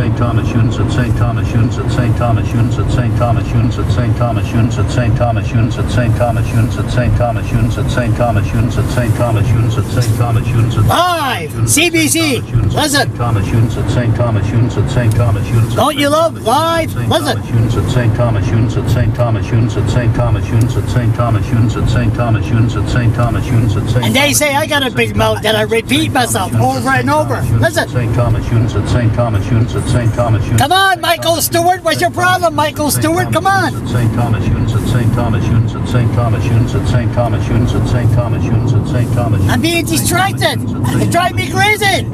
St. Thomas Hunes at St. Thomas Hunes at St. Thomas Hunes at St. Thomas Hunes at St. Thomas Hunes at St. Thomas Hunes at St. Thomas Hunes at St. Thomas Hunes at St. Thomas Hunes at St. Thomas Hunes at St. Thomas Hunes at live CBC. Listen. Thomas Hunes at St. Thomas Hunes at St. Thomas Hunes. Don't you love live? Listen. Hunes at St. Thomas Hunes at St. Thomas Hunes at St. Thomas Hunes at St. Thomas Hunes at St. Thomas Hunes at St. Thomas Hunes at St. And they say I got a big mouth that I repeat myself over and over. Listen. St. Thomas Hunes at St. Thomas Hunes at St. Thomas Hunes. Come on, Michael Stewart. What's your problem, Michael Stewart? Come on. St. Thomas Hunes at St. Thomas Hunes at St. Thomas Hunes at St. Thomas Hunes at St. Thomas Hunes at St. Thomas. I'm being distracted. It drives me crazy.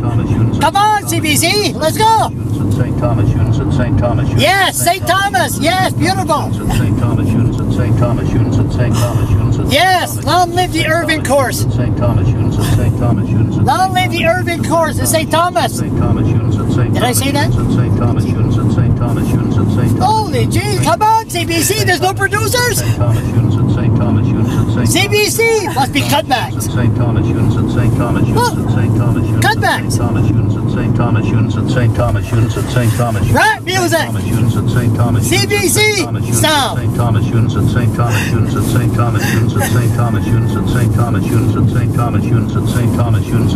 Come on, CBC. Let's go. St. Thomas Hunes at St. Thomas Hunes. Yes, St. Thomas. Yes, beautiful. St. Thomas Hunes at St. Thomas Hunes at St. Thomas Hunes. Yes, long live the Irving course. St. Thomas Hunes at St. Thomas Hunes. Long live the Irving course at St. Thomas. St. Thomas Hunes at St. Did I say that? St. Thomas Hunes at St. Thomas Hunes at St. Holy jeez, come on, CBC. There's no producers. St. Thomas Hunes at St. Thomas Hunes at St. CBC must be cutbacks. St. Thomas Hunes at St. Thomas Hunes at St. Thomas Hunes. Cutbacks. St. Thomas Hunes at St. Thomas Hunes at St. Thomas Hunes at St. Thomas Hunes. Rap music. CBC sound. St. Thomas Hunes at St. Thomas Hunes at St. Thomas Hunes at St. Thomas Hunes at St. Thomas Hunes at St. Thomas Hunes at St. Thomas Hunes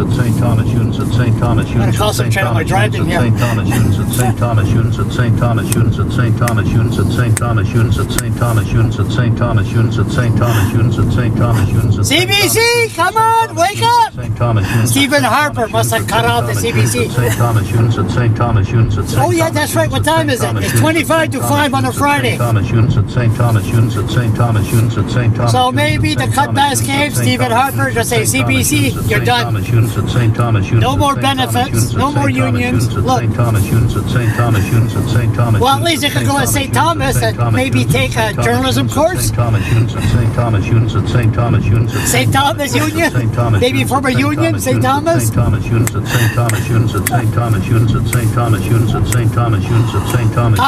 at St. Thomas Hunes at St. Thomas Hunes. I'm gonna concentrate on my driving here. St. Thomas Hunes at St. Thomas Hunes at St. Thomas Hunes at St. Thomas Hunes at St. Thomas Hunes at St. Thomas Hunes at St. Thomas Hunes at St. Thomas Hunes at St. Thomas Hunes. CBC, come on, wake up! St. Thomas Hunes. Stephen Harper must have cut off the CBC. St. Thomas Hunes at St. Thomas Hunes at St. Oh yeah, that's right. What time is it? It's 25 to 5 on a Friday. Thomas Hunes at St. Thomas Hunes at St. Thomas Hunes at St. Thomas. So maybe the cutbacks came. Stephen Harper just say CBC, you're done. No more benefits, no more unions. Look. Well, at least you could go to St. Thomas and maybe take a journalism course. St. Thomas Union? Maybe form a union, St. Thomas? Come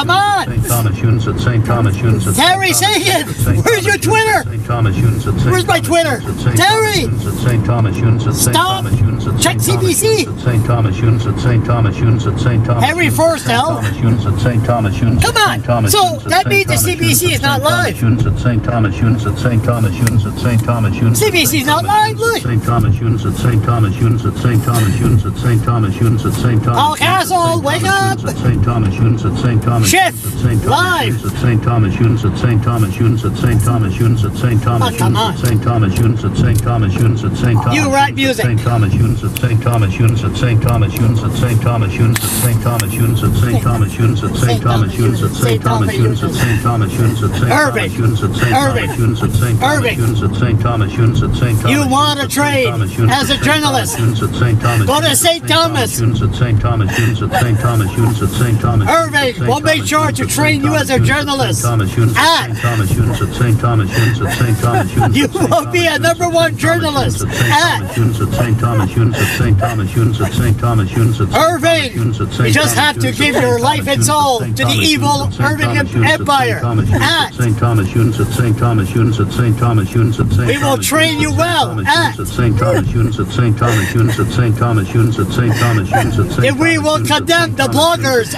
on! Terry, say it! Where's your Twitter? Where's my Twitter? Terry! Stop! Check CBC! Henry Forstel? Come on! So that means the CBC is not live. CBC is not live, look! Paul Castle, wake up! Shift! Live! Oh, come on. You write music. Irving. You want to trade as a journalist. Go to St. Thomas. Irving, we'll make sure to train you as a journalist. You will be a #1 journalist. Irving, you just have to give your life and soul to the evil Irving Empire. We will train you well. If we will condemn the bloggers.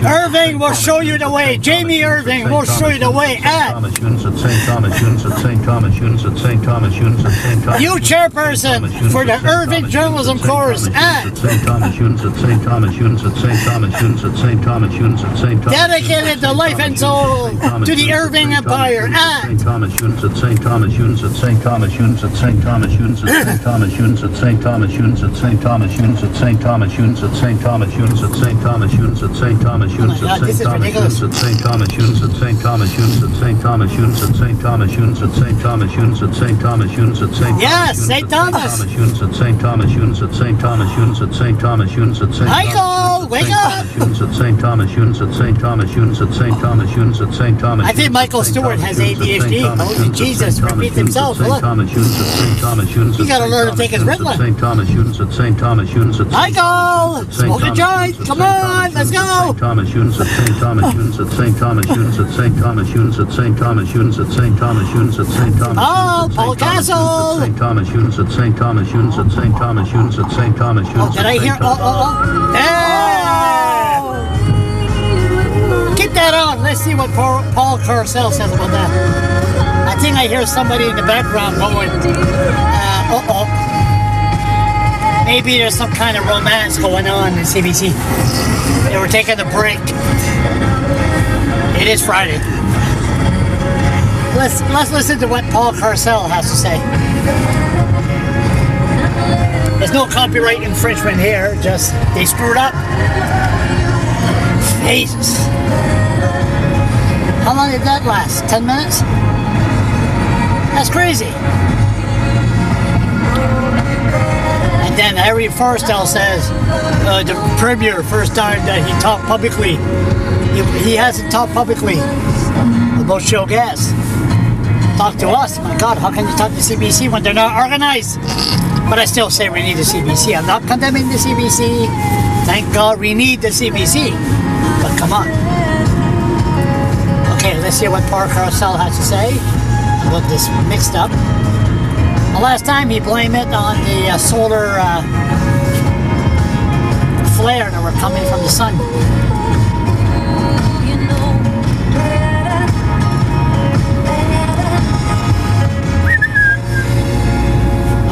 Irving will show you the way. Jamie Irving will show you the way. You chairperson for the Irving Journalism Course. Dedicated to life and soul to the Irving Empire. This is ridiculous. Yes, St. Thomas. Michael, wake up. I think Michael Stewart has ADHD. Holy Jesus, repeat himself. Look. St. Thomas students You gotta learn to take his Ritalin. St. Thomas students at St. Thomas students at Michael! Smoke a joint! Come on, let's go! St. Thomas students at St. Thomas students at St. Thomas students at St. Thomas students at St. Thomas students at St. Thomas students at St. Thomas. Oh, Paul Castle! St. Thomas students at St. Thomas students at St. Thomas students at St. Thomas students. Did I hear? Keep that on. Let's see what Paul Carcel says about that. I think I hear somebody in the background going, maybe there's some kind of romance going on in CBC. They were taking a break. It is Friday. Let's listen to what Paul Carcel has to say. There's no copyright infringement here, just they screwed up. Jesus. How long did that last? 10 minutes? That's crazy. And then Harry Forstall says the Premier first time that he talked publicly. He hasn't talked publicly about show gas. Talk to us. My God, how can you talk to CBC when they're not organized? But I still say we need the CBC. I'm not condemning the CBC. Thank God we need the CBC. But come on. Okay, let's hear what Paul Carcel has to say about this mixed up. The last time he blamed it on the solar flare that were coming from the sun.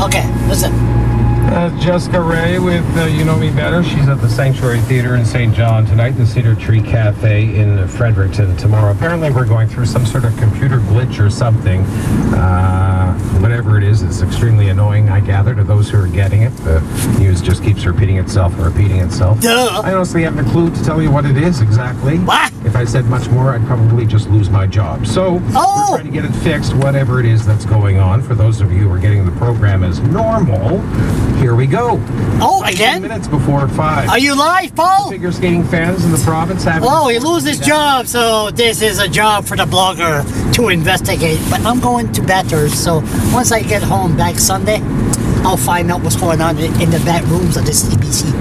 Okay, listen. Jessica Ray with You Know Me Better. She's at the Sanctuary Theater in St. John tonight, the Cedar Tree Cafe in Fredericton tomorrow. Apparently we're going through some sort of computer glitch or something. Whatever it is, it's extremely annoying, I gather, to those who are getting it. The news just keeps repeating itself and repeating itself. Duh. I honestly haven't a clue to tell you what it is exactly. What? If I said much more, I'd probably just lose my job. So we're trying to get it fixed, whatever it is that's going on. For those of you who are getting the program as normal, here we go. Oh, again? 15 minutes before 5. Are you live, Paul? Figure skating fans in the province have. Oh, he loses his job, so this is a job for the blogger to investigate. But I'm going to Bathurst, so once I get home back Sunday, I'll find out what's going on in the back rooms of the CBC.